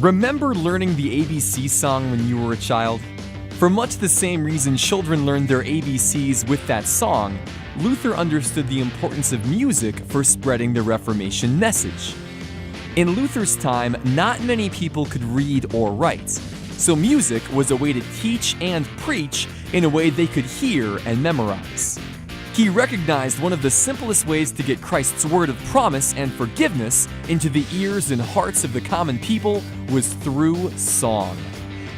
Remember learning the ABC song when you were a child? For much the same reason children learned their ABCs with that song, Luther understood the importance of music for spreading the Reformation message. In Luther's time, not many people could read or write, so music was a way to teach and preach in a way they could hear and memorize. He recognized one of the simplest ways to get Christ's word of promise and forgiveness into the ears and hearts of the common people was through song.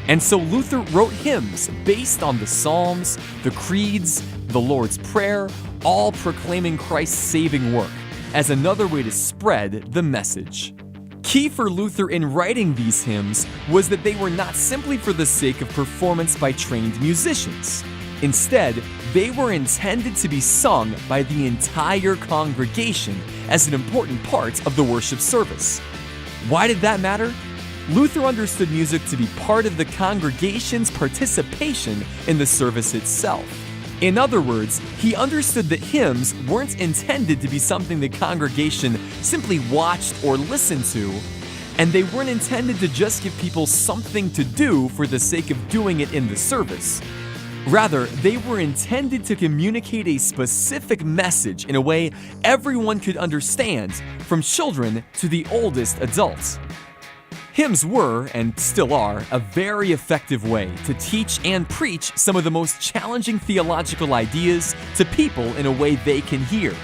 And so Luther wrote hymns based on the Psalms, the creeds, the Lord's Prayer, all proclaiming Christ's saving work as another way to spread the message. Key for Luther in writing these hymns was that they were not simply for the sake of performance by trained musicians. Instead, they were intended to be sung by the entire congregation as an important part of the worship service. Why did that matter? Luther understood music to be part of the congregation's participation in the service itself. In other words, he understood that hymns weren't intended to be something the congregation simply watched or listened to, and they weren't intended to just give people something to do for the sake of doing it in the service. Rather, they were intended to communicate a specific message in a way everyone could understand, from children to the oldest adults. Hymns were, and still are, a very effective way to teach and preach some of the most challenging theological ideas to people in a way they can hear.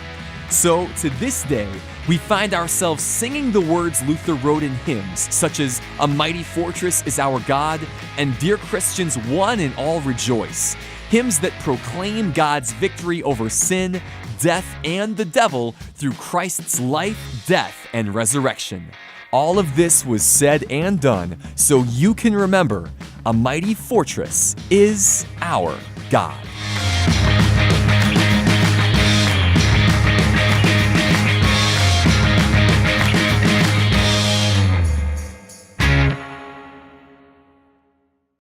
So, to this day, we find ourselves singing the words Luther wrote in hymns, such as "A Mighty Fortress is Our God" and "Dear Christians, One and All Rejoice," hymns that proclaim God's victory over sin, death, and the devil through Christ's life, death, and resurrection. All of this was said and done so you can remember, a mighty fortress is our God.